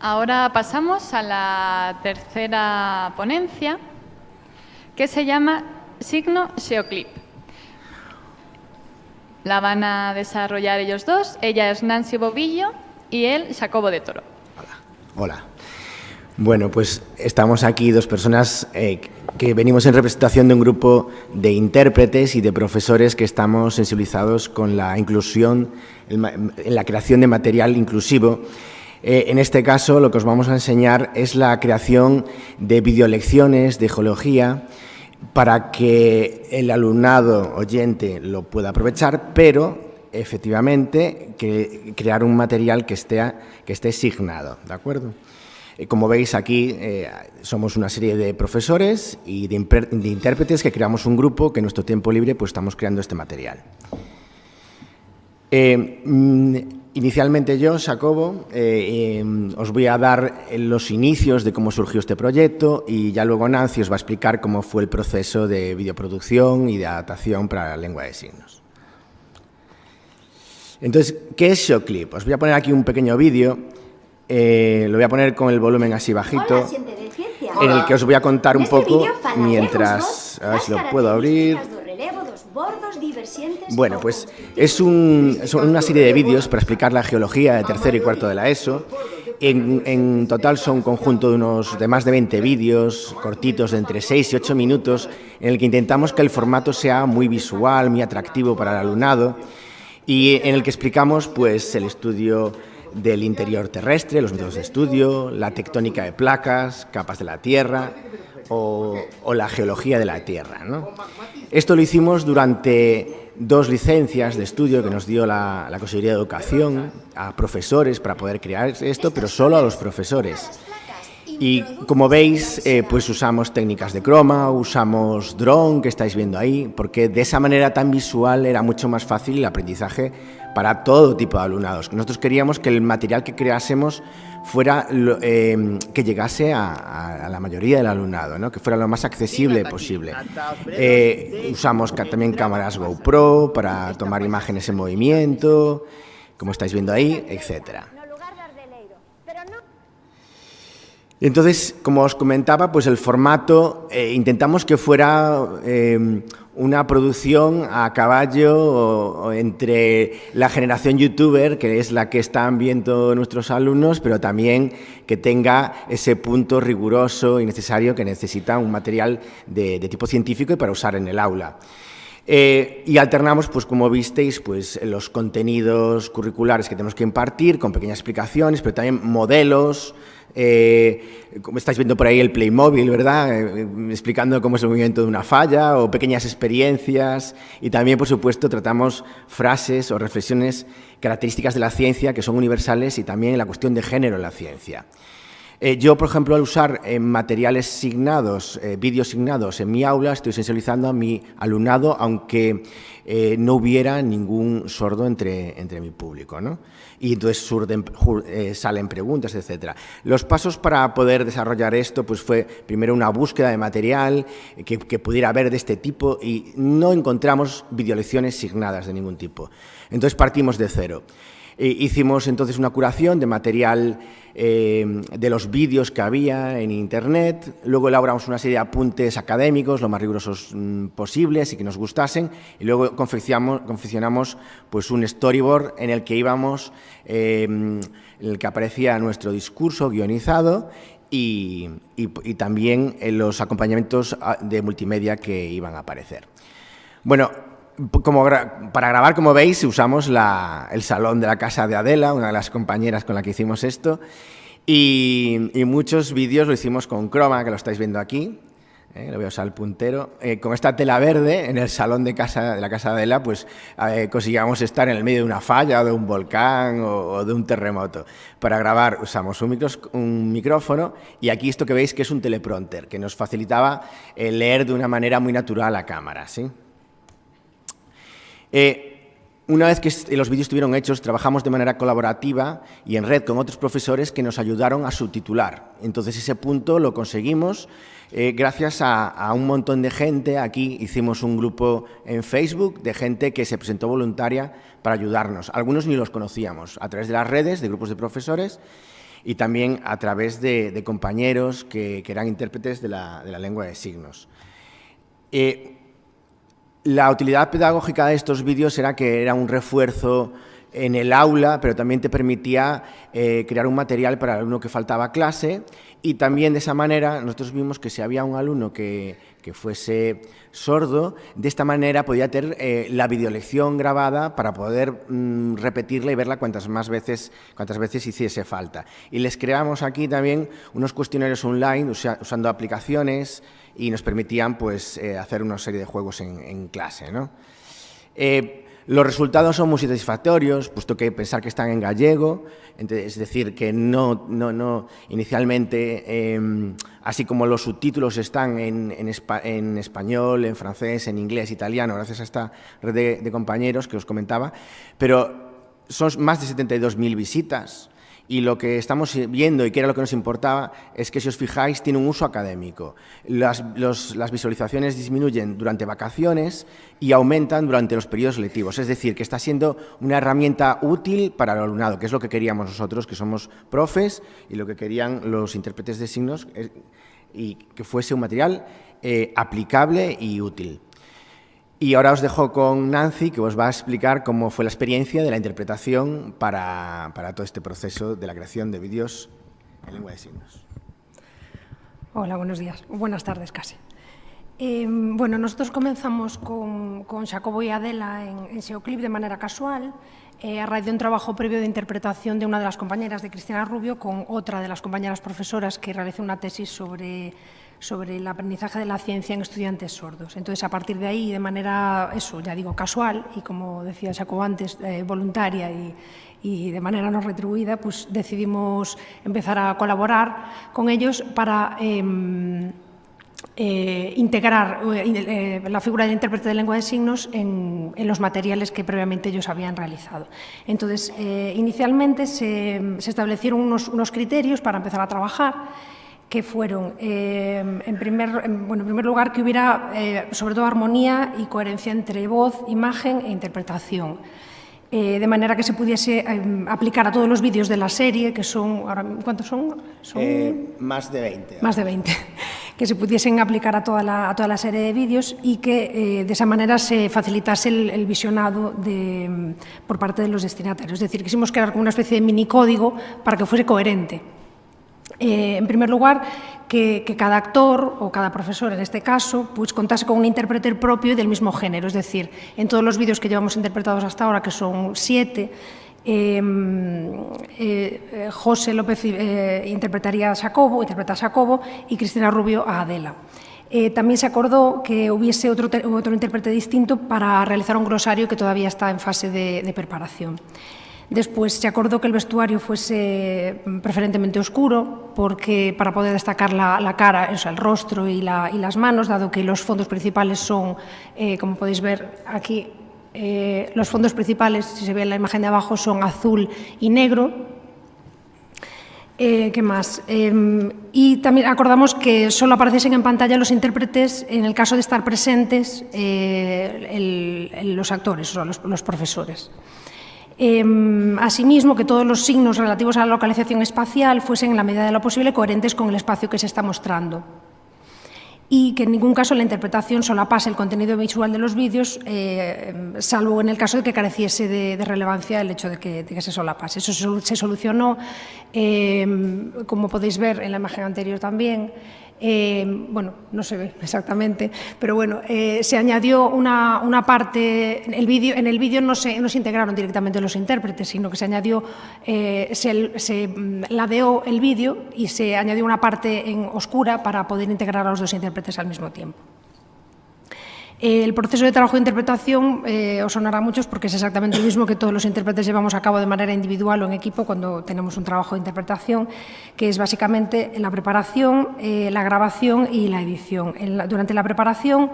Ahora pasamos a la tercera ponencia, que se llama Signo Geoclip. La van a desarrollar ellos dos. Ella es Nancy Bobillo y él, Jacobo de Toro. Hola. Bueno, pues estamos aquí dos personas que venimos en representación de un grupo de intérpretes y de profesores que estamos sensibilizados con la inclusión, en la creación de material inclusivo. En este caso, lo que os vamos a enseñar es la creación de videolecciones de geología para que el alumnado oyente lo pueda aprovechar, pero efectivamente crear un material que esté signado, ¿de acuerdo? Como veis aquí, somos una serie de profesores y de intérpretes que creamos un grupo que en nuestro tiempo libre pues estamos creando este material. Inicialmente yo, Jacobo, os voy a dar los inicios de cómo surgió este proyecto y ya luego Nancy os va a explicar cómo fue el proceso de videoproducción y de adaptación para la lengua de signos. Entonces, ¿qué es Geoclip? Os voy a poner aquí un pequeño vídeo, lo voy a poner con el volumen así bajito, en el que os voy a contar un poco mientras... A ver si lo puedo abrir... Bueno, pues son una serie de vídeos para explicar la geología de tercero y cuarto de la ESO. En total son un conjunto de más de 20 vídeos cortitos de entre 6 y 8 minutos en el que intentamos que el formato sea muy visual, muy atractivo para el alumnado y en el que explicamos pues el estudio del interior terrestre, los métodos de estudio, la tectónica de placas, capas de la Tierra o la geología de la Tierra, ¿no? Esto lo hicimos durante 2 licencias de estudio que nos dio la Consejería de Educación a profesores para poder crear esto, pero solo a los profesores. Y como veis, pues usamos técnicas de croma, usamos drone, que estáis viendo ahí, porque de esa manera tan visual era mucho más fácil el aprendizaje para todo tipo de alumnados. Nosotros queríamos que el material que creásemos fuera que llegase a la mayoría del alumnado, ¿no? Que fuera lo más accesible posible. Usamos también cámaras GoPro para tomar imágenes en movimiento, como estáis viendo ahí, etcétera. Entonces, como os comentaba, pues el formato intentamos que fuera una producción a caballo o entre la generación youtuber, que es la que están viendo nuestros alumnos, pero también que tenga ese punto riguroso y necesario que necesita un material de tipo científico y para usar en el aula. Y alternamos, pues como visteis, pues los contenidos curriculares que tenemos que impartir con pequeñas explicaciones, pero también modelos. Como estáis viendo por ahí el Playmobil, ¿verdad? Explicando cómo es el movimiento de una falla o pequeñas experiencias y también, por supuesto, tratamos frases o reflexiones características de la ciencia que son universales y también la cuestión de género en la ciencia. Yo, por ejemplo, al usar materiales signados, vídeos signados en mi aula, estoy sensibilizando a mi alumnado, aunque no hubiera ningún sordo entre mi público, ¿no? Y entonces salen preguntas, etcétera. Los pasos para poder desarrollar esto pues fue primero una búsqueda de material que pudiera haber de este tipo y no encontramos videolecciones signadas de ningún tipo. Entonces partimos de cero. Hicimos entonces una curación de material de los vídeos que había en Internet, luego elaboramos una serie de apuntes académicos lo más rigurosos posibles y que nos gustasen, y luego confeccionamos pues un storyboard en el que íbamos, en el que aparecía nuestro discurso guionizado y también los acompañamientos de multimedia que iban a aparecer. Bueno, para grabar, como veis, usamos el salón de la casa de Adela, una de las compañeras con la que hicimos esto, y muchos vídeos lo hicimos con croma, que lo estáis viendo aquí, lo voy a usar el puntero, con esta tela verde en el salón de la casa de Adela, pues conseguíamos estar en el medio de una falla o de un volcán o de un terremoto. Para grabar usamos un micrófono y aquí esto que veis que es un teleprompter, que nos facilitaba leer de una manera muy natural a cámara, ¿sí? Una vez que los vídeos estuvieron hechos, trabajamos de manera colaborativa y en red con otros profesores que nos ayudaron a subtitular. Entonces, ese punto lo conseguimos gracias a un montón de gente. Aquí hicimos un grupo en Facebook de gente que se presentó voluntaria para ayudarnos. Algunos ni los conocíamos, a través de las redes, de grupos de profesores. y también a través de compañeros que eran intérpretes de la lengua de signos. La utilidad pedagógica de estos vídeos era que era un refuerzo en el aula, pero también te permitía crear un material para el alumno que faltaba a clase, y también de esa manera nosotros vimos que si había un alumno que fuese sordo, de esta manera podía tener la videolección grabada para poder repetirla y verla cuantas veces hiciese falta. Y les creamos aquí también unos cuestionarios online usando aplicaciones y nos permitían pues, hacer una serie de juegos en clase, ¿no? Los resultados son muy satisfactorios, puesto que pensar que están en gallego, es decir, que no inicialmente, así como los subtítulos están en español, en francés, en inglés, italiano, gracias a esta red de compañeros que os comentaba, pero son más de 72.000 visitas. Y lo que estamos viendo, y que era lo que nos importaba, es que, si os fijáis, tiene un uso académico. Las visualizaciones disminuyen durante vacaciones y aumentan durante los periodos lectivos. Es decir, que está siendo una herramienta útil para el alumnado, que es lo que queríamos nosotros, que somos profes, y lo que querían los intérpretes de signos, y que fuese un material aplicable y útil. Y ahora os dejo con Nancy, que os va a explicar cómo fue la experiencia de la interpretación para todo este proceso de la creación de vídeos en lengua de signos. Hola, buenos días. Buenas tardes, casi. Bueno, nosotros comenzamos con Xacobo y Adela en Xeoclip de manera casual, a raíz de un trabajo previo de interpretación de una de las compañeras, de Cristina Rubio, con otra de las compañeras profesoras que realizó una tesis sobre el aprendizaje de la ciencia en estudiantes sordos. Entonces, a partir de ahí, de manera, ya digo, casual, y como decía Xacobo antes, voluntaria y de manera no retribuida, pues decidimos empezar a colaborar con ellos para integrar la figura del intérprete de lengua de signos en los materiales que previamente ellos habían realizado. Entonces, inicialmente se establecieron unos criterios para empezar a trabajar, que fueron, en primer lugar, que hubiera sobre todo armonía y coherencia entre voz, imagen e interpretación, de manera que se pudiese aplicar a todos los vídeos de la serie, que son, ¿cuántos son? Más de 20. Más de 20, que se pudiesen aplicar a toda la serie de vídeos, y que de esa manera se facilitase el visionado por parte de los destinatarios. Es decir, quisimos crear como una especie de minicódigo para que fuese coherente. En primer lugar, que cada actor o cada profesor, en este caso, pues contase con un intérprete propio y del mismo género. Es decir, en todos los vídeos que llevamos interpretados hasta ahora, que son 7, José López interpreta a Xacobo, y Cristina Rubio a Adela. También se acordó que hubiese otro intérprete distinto para realizar un glosario que todavía está en fase de preparación. Después se acordó que el vestuario fuese preferentemente oscuro, porque para poder destacar la cara, el rostro y las manos, dado que los fondos principales son, como podéis ver aquí, los fondos principales, si se ve en la imagen de abajo, son azul y negro. ¿Qué más? Y también acordamos que solo apareciesen en pantalla los intérpretes en el caso de estar presentes los actores, o sea, los profesores. Asimismo, que todos los signos relativos a la localización espacial fuesen, en la medida de lo posible, coherentes con el espacio que se está mostrando, y que en ningún caso la interpretación solapase el contenido visual de los vídeos, salvo en el caso de que careciese de relevancia el hecho de que se solapase. Eso se solucionó, como podéis ver en la imagen anterior también. Bueno, no se ve exactamente, pero bueno, se añadió una parte, en el vídeo no se integraron directamente los intérpretes, sino que se añadió, se ladeó el vídeo y se añadió una parte en oscura para poder integrar a los dos intérpretes al mismo tiempo. El proceso de trabajo de interpretación os sonará a muchos, porque es exactamente el mismo que todos los intérpretes llevamos a cabo de manera individual o en equipo cuando tenemos un trabajo de interpretación, que es básicamente la preparación, la grabación y la edición. Durante la preparación,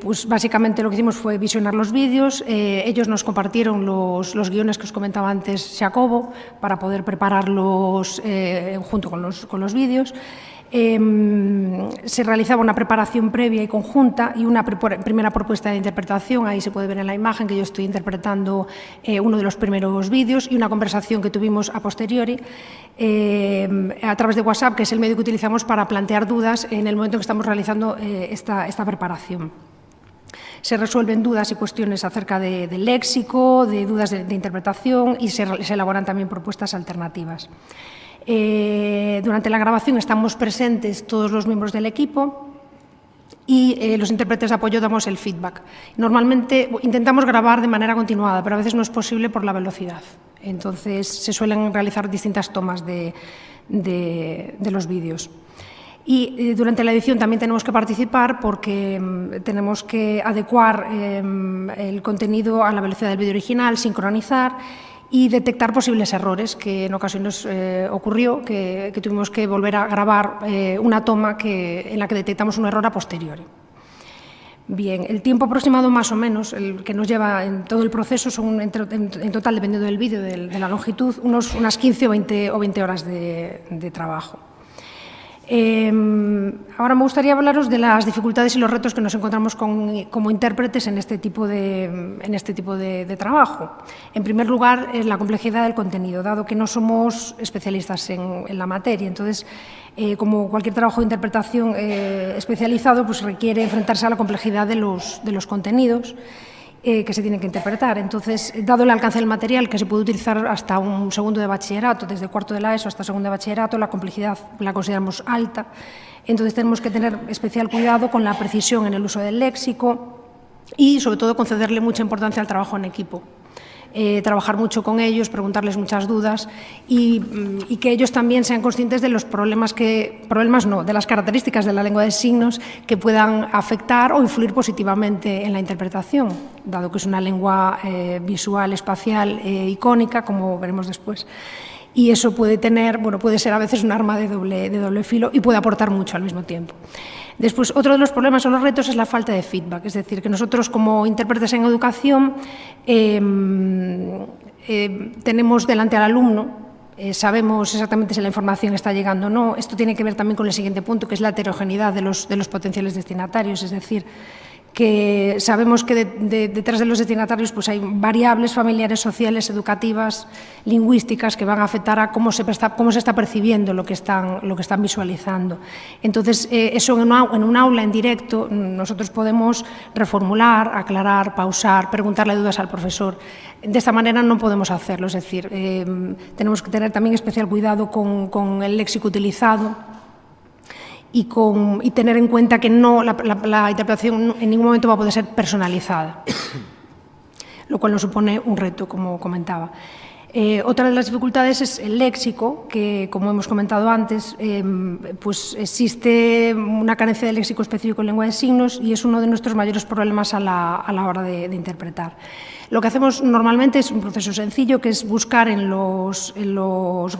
pues básicamente lo que hicimos fue visionar los vídeos. Ellos nos compartieron los guiones que os comentaba antes Xacobo, para poder prepararlos junto con los vídeos. se realizaba una preparación previa y conjunta y una primera propuesta de interpretación, ahí se puede ver en la imagen que yo estoy interpretando uno de los primeros vídeos, y una conversación que tuvimos a posteriori a través de WhatsApp, que es el medio que utilizamos para plantear dudas en el momento en que estamos realizando esta preparación. Se resuelven dudas y cuestiones acerca del léxico, de dudas de interpretación, y se elaboran también propuestas alternativas. Durante la grabación estamos presentes todos los miembros del equipo y los intérpretes de apoyo damos el feedback. Normalmente intentamos grabar de manera continuada, pero a veces no es posible por la velocidad. Entonces se suelen realizar distintas tomas de los vídeos. Y durante la edición también tenemos que participar porque tenemos que adecuar el contenido a la velocidad del vídeo original, sincronizar y detectar posibles errores, que en ocasiones ocurrió, que tuvimos que volver a grabar una toma en la que detectamos un error a posteriori. Bien, el tiempo aproximado más o menos, el que nos lleva en todo el proceso, son en total, dependiendo del vídeo, de la longitud, unas 15 o 20 horas de trabajo. Ahora me gustaría hablaros de las dificultades y los retos que nos encontramos como intérpretes en este tipo de trabajo. En primer lugar, la complejidad del contenido, dado que no somos especialistas en la materia. Entonces, como cualquier trabajo de interpretación especializado, pues requiere enfrentarse a la complejidad de los contenidos que se tienen que interpretar. Entonces, dado el alcance del material, que se puede utilizar hasta un segundo de bachillerato, desde cuarto de la ESO hasta segundo de bachillerato, la complejidad la consideramos alta. Entonces, tenemos que tener especial cuidado con la precisión en el uso del léxico y, sobre todo, concederle mucha importancia al trabajo en equipo. Trabajar mucho con ellos, preguntarles muchas dudas y que ellos también sean conscientes de los de las características de la lengua de signos que puedan afectar o influir positivamente en la interpretación, dado que es una lengua visual, espacial, icónica, como veremos después. Y eso puede ser a veces un arma de doble filo y puede aportar mucho al mismo tiempo. Después, otro de los problemas o los retos es la falta de feedback, es decir, que nosotros como intérpretes en educación tenemos delante al alumno, sabemos exactamente si la información está llegando o no. Esto tiene que ver también con el siguiente punto, que es la heterogeneidad de los potenciales destinatarios, es decir, que sabemos que detrás de los destinatarios pues hay variables familiares, sociales, educativas, lingüísticas que van a afectar a cómo se está percibiendo lo que están visualizando. Entonces, eso en un aula en directo nosotros podemos reformular, aclarar, pausar, preguntarle dudas al profesor. De esta manera no podemos hacerlo, es decir, tenemos que tener también especial cuidado con el léxico utilizado, y tener en cuenta que la interpretación en ningún momento va a poder ser personalizada, lo cual nos supone un reto, como comentaba. Otra de las dificultades es el léxico, que, como hemos comentado antes, pues existe una carencia de léxico específico en lengua de signos y es uno de nuestros mayores problemas a la hora de interpretar. Lo que hacemos normalmente es un proceso sencillo, que es buscar en los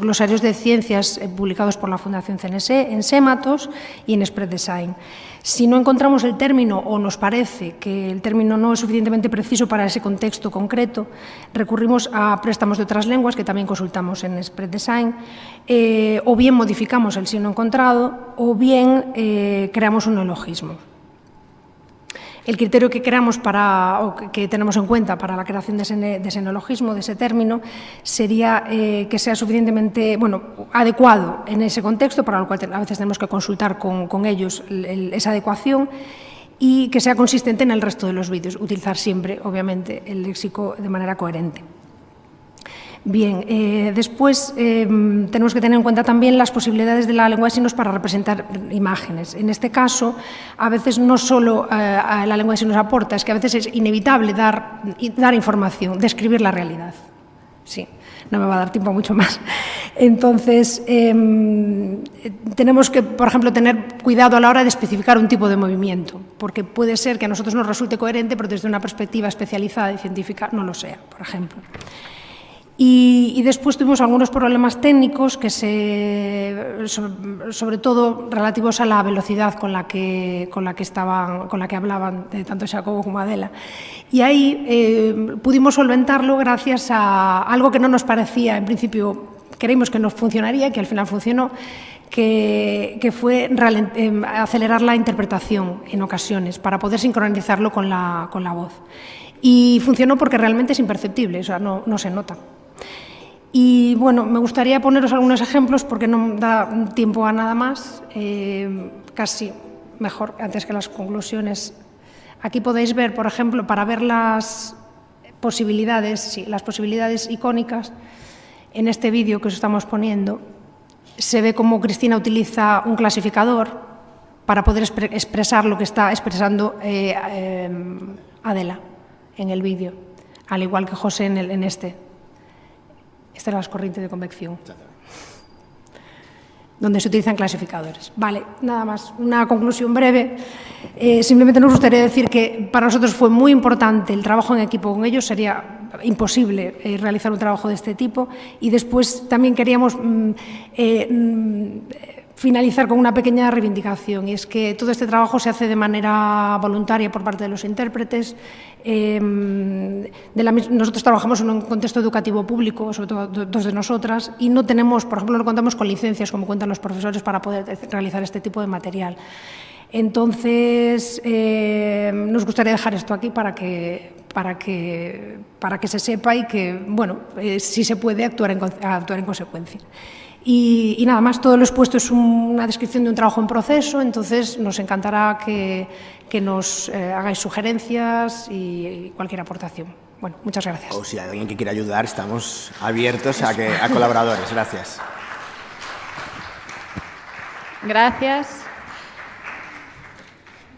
glosarios de ciencias publicados por la Fundación CNS, en Sématos y en Spread Design. Si no encontramos el término o nos parece que el término no es suficientemente preciso para ese contexto concreto, recurrimos a préstamos de otras lenguas que también consultamos en Spread Design, o bien modificamos el signo encontrado o bien creamos un neologismo. El criterio que que tenemos en cuenta para la creación de ese neologismo, de ese término, sería que sea suficientemente adecuado en ese contexto, para lo cual a veces tenemos que consultar con ellos esa adecuación, y que sea consistente en el resto de los vídeos, utilizar siempre, obviamente, el léxico de manera coherente. Bien, después tenemos que tener en cuenta también las posibilidades de la lengua de signos para representar imágenes. En este caso, a veces no solo la lengua de signos aporta, es que a veces es inevitable dar información, describir la realidad. Sí, no me va a dar tiempo mucho más. Entonces, tenemos que, por ejemplo, tener cuidado a la hora de especificar un tipo de movimiento, porque puede ser que a nosotros nos resulte coherente, pero desde una perspectiva especializada y científica no lo sea, por ejemplo. Y después tuvimos algunos problemas técnicos, sobre todo relativos a la velocidad con la que hablaban tanto Xacobo como Adela. Y ahí pudimos solventarlo gracias a algo que no nos parecía, en principio creímos que no funcionaría, que al final funcionó, que fue acelerar la interpretación en ocasiones para poder sincronizarlo con la voz. Y funcionó porque realmente es imperceptible, o sea, no se nota. Y bueno, me gustaría poneros algunos ejemplos porque no da tiempo a nada más, casi mejor antes que las conclusiones. Aquí podéis ver, por ejemplo, para ver las posibilidades icónicas, en este vídeo que os estamos poniendo, se ve cómo Cristina utiliza un clasificador para poder expresar lo que está expresando Adela en el vídeo, al igual que José en este. Esta es la corriente de convección, donde se utilizan clasificadores. Vale, nada más, una conclusión breve. Simplemente nos gustaría decir que para nosotros fue muy importante el trabajo en equipo con ellos, sería imposible realizar un trabajo de este tipo, y después también queríamos finalizar con una pequeña reivindicación, y es que todo este trabajo se hace de manera voluntaria por parte de los intérpretes. Nosotros trabajamos en un contexto educativo público, sobre todo dos de nosotras, y no tenemos, por ejemplo, no contamos con licencias, como cuentan los profesores, para poder realizar este tipo de material. Entonces, nos gustaría dejar esto aquí para que se sepa y que, bueno, si se puede, actuar en consecuencia. Y nada más, todo lo expuesto es una descripción de un trabajo en proceso, entonces nos encantará que nos hagáis sugerencias y cualquier aportación. Bueno, muchas gracias. O si hay alguien que quiera ayudar, estamos abiertos a colaboradores. Gracias. Gracias.